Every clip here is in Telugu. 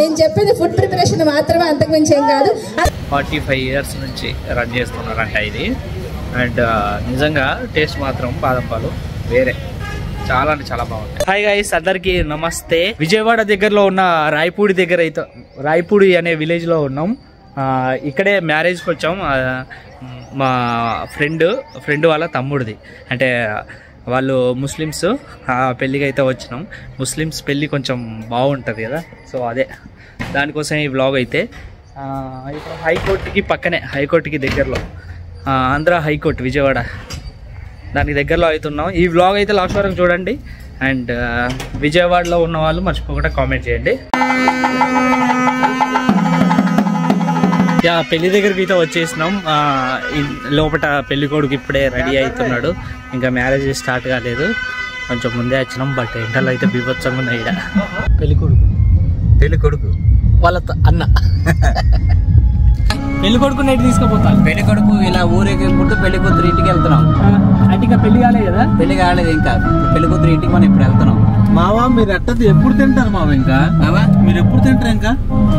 నేను చెప్పేది ఫుడ్ ప్రిపరేషన్ మాత్రమే, అంతకు మించి ఏం కాదు. 45 years నుంచి రన్ చేస్తున్నారంట ఇది. అండ్ నిజంగా టేస్ట్ మాత్రం బాదం పాలు వేరే, చాలా అంటే చాలా బాగుంటాయి. హాయ్ గైస్, అందరికి నమస్తే. విజయవాడ దగ్గరలో ఉన్న రాయపూడి అనే విలేజ్ లో ఉన్నాం. ఇక్కడే మ్యారేజ్కి వచ్చాం. మా ఫ్రెండ్ వాళ్ళ తమ్ముడిది, అంటే వాళ్ళు ముస్లిమ్స్. పెళ్ళికి అయితే వచ్చినాం. ముస్లిమ్స్ పెళ్ళి కొంచెం బాగుంటుంది కదా, సో అదే దానికోసం ఈ వ్లాగ్ అయితే. ఇప్పుడు హైకోర్టుకి పక్కనే, హైకోర్టుకి దగ్గరలో, ఆంధ్ర హైకోర్టు విజయవాడ, దానికి దగ్గరలో అవుతున్నాం. ఈ వ్లాగ్ అయితే లాస్ట్ వరకు చూడండి. అండ్ విజయవాడలో ఉన్న వాళ్ళు మర్చిపోకుండా కామెంట్ చేయండి. పెళ్లి దగ్గరికి అయితే వచ్చేసినాం. లోపల పెళ్లి కొడుకు ఇప్పుడే రెడీ అవుతున్నాడు, ఇంకా మ్యారేజ్ స్టార్ట్ కాలేదు. కొంచెం ముందే వచ్చినాం, బట్ ఎండలో అయితే బీభత్సంగా ఉన్నాయి. ఇక్కడ పెళ్లి కొడుకు వాళ్ళ అన్న పెళ్లి కొడుకు నైట్ తీసుకుపోతాను. పెళ్లి కొడుకు ఇలా ఊరికి పుట్టు పెళ్లి కూతురు ఇంటికి వెళ్తున్నాం. అంటే ఇంకా పెళ్లి కాలేదు కదా? పెళ్లి కాలేదు ఇంకా. పెళ్లి కూతురు ఇంటికి మనం ఇప్పుడు వెళ్తున్నాం. మావా మీరు ఎట్టది ఎప్పుడు తింటారు మావా? ఇంకా మావా మీరు ఎప్పుడు తింటారు? ఇంకా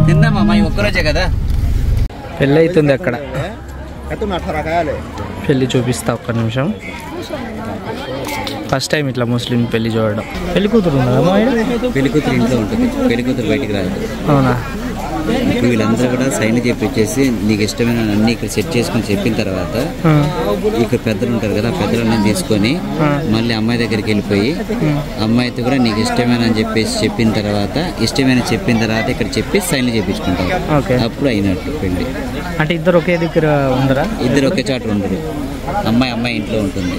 తిందా మామ, ఒక్కరోజే కదా పెళ్ళి అవుతుంది అక్కడ. పెళ్ళి చూపిస్తా ఒక్క నిమిషం. ఫస్ట్ టైం ఇట్లా ముస్లిం పెళ్లి చూడడం. పెళ్లి కూతురు ఉన్నదా? పెళ్లి కూతురు ఇంట్లో ఉంటుంది, పెళ్లి కూతురు బయటికి రాదు. అవునా? ఇప్పుడు వీళ్ళందరూ కూడా సైన్ చేపించేసి నీకు ఇష్టమైన అన్ని ఇక్కడ సెట్ చేసుకుని చెప్పిన తర్వాత ఇక్కడ పెద్దలు ఉంటారు కదా, పెద్దలన్నీ తీసుకొని మళ్ళీ అమ్మాయి దగ్గరికి వెళ్ళిపోయి అమ్మాయితో కూడా నీకు ఇష్టమైన అని చెప్పేసి చెప్పిన తర్వాత ఇక్కడ చెప్పి సైన్లు చేపించుకుంటాం. అప్పుడు అయినట్టు పెళ్లి. అంటే ఇద్దరు ఒకే దగ్గర ఉండరా? ఇద్దరు ఒకే చాటు ఉండరు. అమ్మాయి ఇంట్లో ఉంటుంది.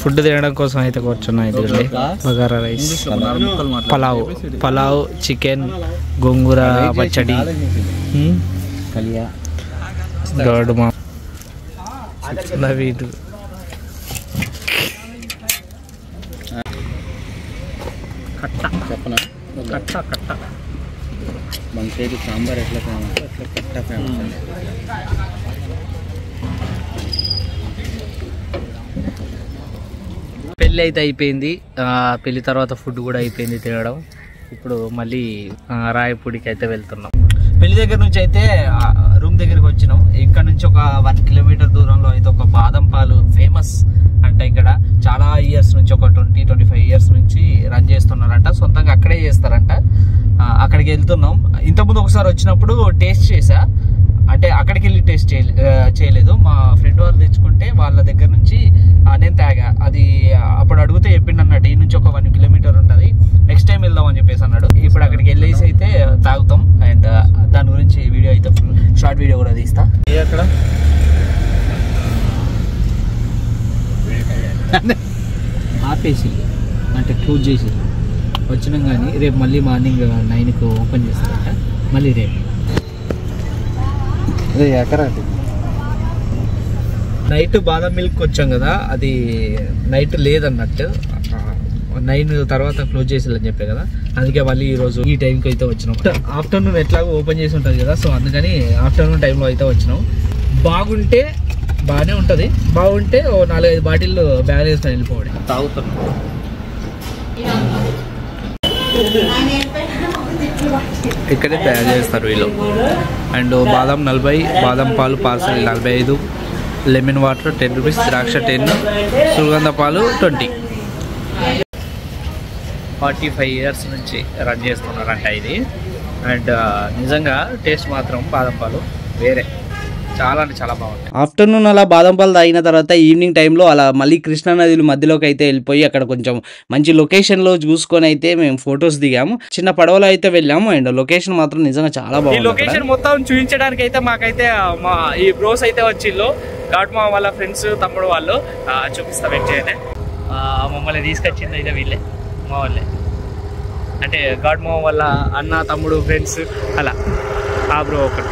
ఫుడ్ తినడం కోసం అయితే కూర్చున్నా. ఇది బగారా రైస్, పలావ్, చికెన్, గోంగూర పచ్చడి, గోడుమా, నవీదు, చెప్పనా కట్ట మన సైడ్ సాంబార్ ఎట్లా ఫేమస్ అట్లా కట్ట ఫేమస్. పెళ్ళి అయితే అయిపోయింది. పెళ్లి తర్వాత ఫుడ్ కూడా అయిపోయింది తినడం. ఇప్పుడు మళ్ళీ రాయపూడికి అయితే వెళ్తున్నాం. పెళ్లి దగ్గర నుంచి అయితే రూమ్ దగ్గరికి వచ్చినాం. ఇక్కడ నుంచి ఒక 1 kilometer దూరంలో అయితే ఒక బాదం పాలు ఫేమస్ అంట. ఇక్కడ చాలా ఇయర్స్ నుంచి, ఒక 20-25 years నుంచి రన్ చేస్తున్నారంట. సొంతంగా అక్కడే చేస్తారంట. అక్కడికి వెళ్తున్నాం. ఇంతకుముందు ఒకసారి వచ్చినప్పుడు టేస్ట్ చేసా, అంటే అక్కడికి వెళ్ళి టేస్ట్ చేయలేదు. మా ఫ్రెండ్ వాళ్ళు తెచ్చుకుంటే వాళ్ళ దగ్గర నుంచి నేను తాగా. అది అప్పుడు అడిగితే చెప్పిండు అన్నట్టు, ఈ నుంచి ఒక 1 kilometer ఉంటుంది, నెక్స్ట్ టైం వెళ్దాం అని చెప్పేసి అన్నాడు. ఇప్పుడు అక్కడికి వెళ్ళేసి అయితే తాగుతాం. అండ్ దాని గురించి వీడియో అయితే షార్ట్ వీడియో కూడా తీస్తా. అక్కడ ఆపేసి అంటే క్లోజ్ చేసి వచ్చినాం. కానీ రేపు మళ్ళీ మార్నింగ్ 9కి ఓపెన్ చేస్తారంట. మళ్ళీ రేపు నైట్ బాదం మిల్క్ వచ్చాం కదా, అది నైట్ లేదన్నట్టు. 9 తర్వాత క్లోజ్ చేసేయాలని చెప్పే కదా, అందుకే మళ్ళీ ఈరోజు ఈ టైంకి అయితే వచ్చినాం. ఆఫ్టర్నూన్ ఎట్లాగో ఓపెన్ చేసి ఉంటుంది కదా, సో అందుకని ఆఫ్టర్నూన్ టైంలో అయితే వచ్చినాం. బాగుంటే బాగానే ఉంటుంది, బాగుంటే ఓ 4-5 బాటిల్ బ్యాగ్ వేసుకొని వెళ్ళిపోవడం. తాగుతున్నాం. ఇక్కడే తయారు చేస్తారు వీళ్ళు. అండ్ బాదం 40, బాదం పాలు పార్సల్ 45, లెమన్ వాటర్ 10 rupees, ద్రాక్ష 10, సుగంధ పాలు 20. 45 years నుంచి రన్ చేస్తున్నారంట ఇది. అండ్ నిజంగా టేస్ట్ మాత్రం బాదం పాలు వేరే, చాలా అంటే చాలా బాగుంటాయి. ఆఫ్టర్నూన్ అలా బాదం పాలు తాగిన తర్వాత ఈవినింగ్ టైంలో అలా మళ్ళీ కృష్ణానదిలో మధ్యలోకి అయితే వెళ్ళిపోయి అక్కడ కొంచెం మంచి లొకేషన్లో చూసుకొని అయితే మేము ఫొటోస్ దిగాము. చిన్న పడవలో అయితే వెళ్ళాము. అండ్ లొకేషన్ మాత్రం నిజంగా చాలా బాగుంది. ఈ లొకేషన్ మొత్తం చూపించడానికి అయితే మాకైతే మా ఈ బ్రోస్ అయితే వచ్చిళ్ళు, ఘాట్ మా వాళ్ళ ఫ్రెండ్స్, తమ్ముడు వాళ్ళు. చూపిస్తా, వెయిట్ చేయండి. మమ్మల్ని తీసుకొచ్చింది అయితే వీళ్ళే, మా వాళ్ళే. అంటే ఘాట్ మా వాళ్ళ అన్న, తమ్ముడు, ఫ్రెండ్స్ అలా. ఆ బ్రో ఒకటి.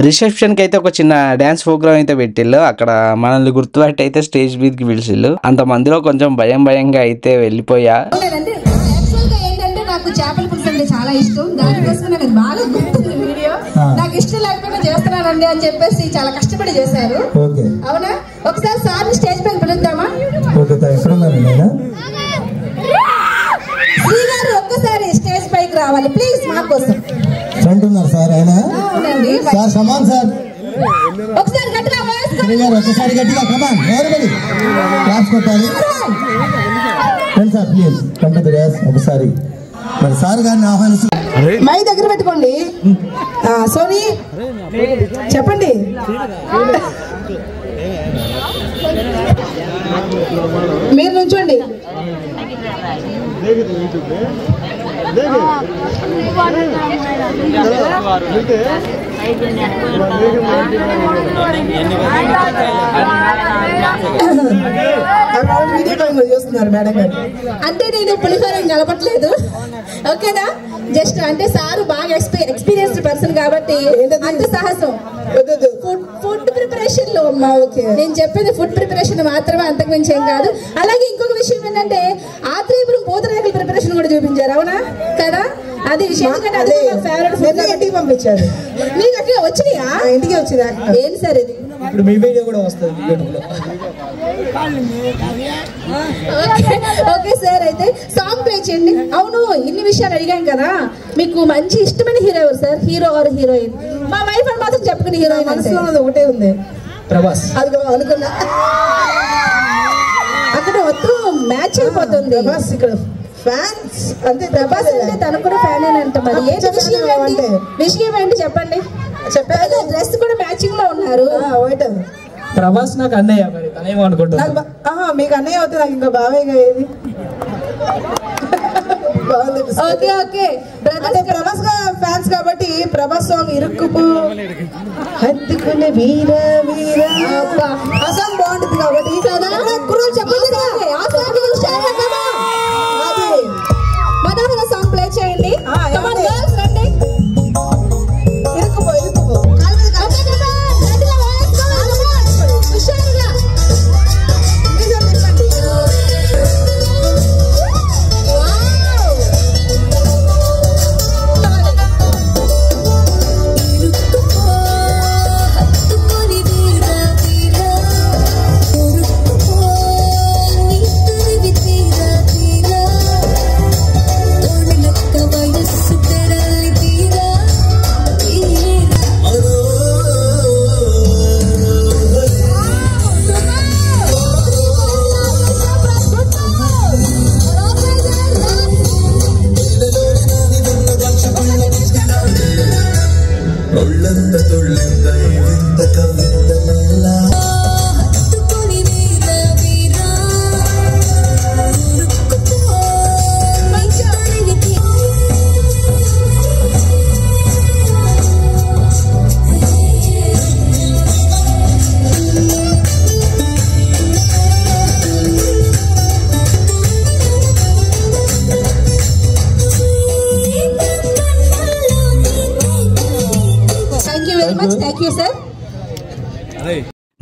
రిసెప్షన్ కి అయితే ఒక చిన్న డాన్స్ ప్రోగ్రామ్ అయితే పెట్టిళ్ళు. అక్కడ మనల్ని గుర్తుపట్టి అయితే స్టేజ్ మీదకి పిలిచిళ్ళు. అంత మందిలో కొంచెం భయంగా అయితే వెళ్ళిపోయా. నాకు చేపల అంటే చాలా ఇష్టం. దానికోసం నాకు అది బాగా గుర్తుంది వీడియో. నాకు ఇష్టం లేకపోయినా చేస్తున్నానండి అని చెప్పేసి చాలా కష్టపడి చేశారు. అవునా? ఒకసారి సార్ని స్టేజ్ పైన పిలుద్దామా? శ్రీ గారు ఒక్కసారి స్టేజ్ పైకి రావాలి ప్లీజ్ మా కోసం. ఒకసారి గట్టిగా ఒకసారి గట్టిగా కమాన్ ఎవరిబడి క్లాస్ కొట్టాలి సార్ ప్లీజ్ కంటే ఒకసారి మరి సార్ గారిని ఆహ్వానిస్తూ మై దగ్గర పెట్టుకోండి. సోనీ చెప్పండి. మీరు నుంచోండి. చూస్తున్నారు మేడం గారు. అంటే నేను పులిహోరం కలపట్లేదు ఓకేనా. జస్ట్ అంటే సార్ బాగా ఎక్స్పీరియన్స్డ్ పర్సన్ కాబట్టి అంత సాహసం. ఫుడ్ ప్రిపరేషన్ లో నేను చెప్పేది ఫుడ్ ప్రిపరేషన్ మాత్రమే, అంతకు మించి ఏం కాదు. అలాగే ఇంకొక విషయం ఏంటంటే ఆత్రేయపురం పూతరేకుల ప్రిపరేషన్ కూడా చూపించారు అవునా కదా. అది విషయం ఫేవరెట్ పంపించారు. మీకు అట్లా వచ్చినాయా? ఇంటికి వచ్చిందా? ఏంటి సార్ ఇది? ఇప్పుడు మీ వీడియో కూడా వస్తుంది. ఓకే సార్ అయితే సాంగ్ ప్లే చేయండి. అవును ఇన్ని విషయాలు అడిగాం కదా, మీకు మంచి ఇష్టమైన హీరో ఎవరు సార్? Hero or heroine? మా వైఫ్ అని మాత్రం చెప్పుకుని హీరోయిన్ మనసులో ఒకటే ఉంది, ప్రభాస్. అది అనుకున్నా అక్కడ మొత్తం మ్యాచ్ అయిపోతుంది. ప్రభాస్ ఇక్కడ ఫ్యాన్స్ అంతే. ప్రభాస్ అంటే తనకు కూడా ఫ్యాన్ అని అంట. మరి ఏంటి విషయం ఏంటి చెప్పండి. చెప్పారు డ్రెస్ కూడా మ్యాచింగ్ లో ఉన్నారు. ప్రభాస్ నాకు అన్నయ్య, మరి తనేమో అనుకుంటా. మీకు అన్నయ్య అవుతుంది, నాకు ఇంకా బావేగా ఏది. ఓకే ఓకే అంటే ప్రభాస్ ఫ్యాన్స్ కాబట్టి ప్రభాస్ సాంగ్ ఇరుక్కుపో హత్తుకునే వీర వీర ఆ సాంగ్ బాగుంటుంది కాబట్టి చెప్పండి మనోహర సాంగ్ ప్లే చేయండి. రండి ఇరుక్కుపో ఇరుక్కుపో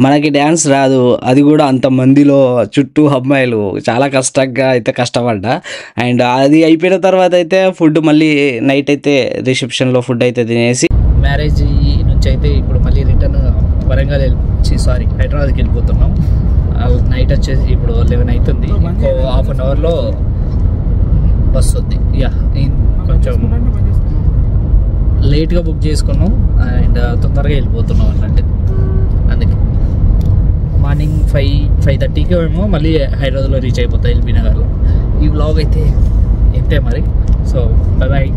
మనకి డ్యాన్స్ రాదు, అది కూడా అంత మందిలో చుట్టూ అమ్మాయిలు చాలా కష్టంగా అయితే కష్టపడ్డా. అండ్ అది అయిపోయిన తర్వాత అయితే ఫుడ్ మళ్ళీ నైట్ అయితే రిసెప్షన్లో ఫుడ్ అయితే తినేసి మ్యారేజ్ నుంచి అయితే ఇప్పుడు మళ్ళీ రిటర్న్ వరంగల్ హైదరాబాద్కి వెళ్ళిపోతున్నాం. నైట్ వచ్చేసి ఇప్పుడు 11 అవుతుంది. ఇంకో హాఫ్ అన్ అవర్లో బస్ వద్ది. కొంచెం లేట్గా బుక్ చేసుకున్నాం అండ్ తొందరగా వెళ్ళిపోతున్నాం అన్నట్టు. అందుకే మార్నింగ్ 5:30కి ఏమో మళ్ళీ హైదరాబాద్లో రీచ్ అయిపోతాయి ఎల్బీ నగర్లో. ఈ వ్లాగ్ అయితే ఇంతే మరి. So bye.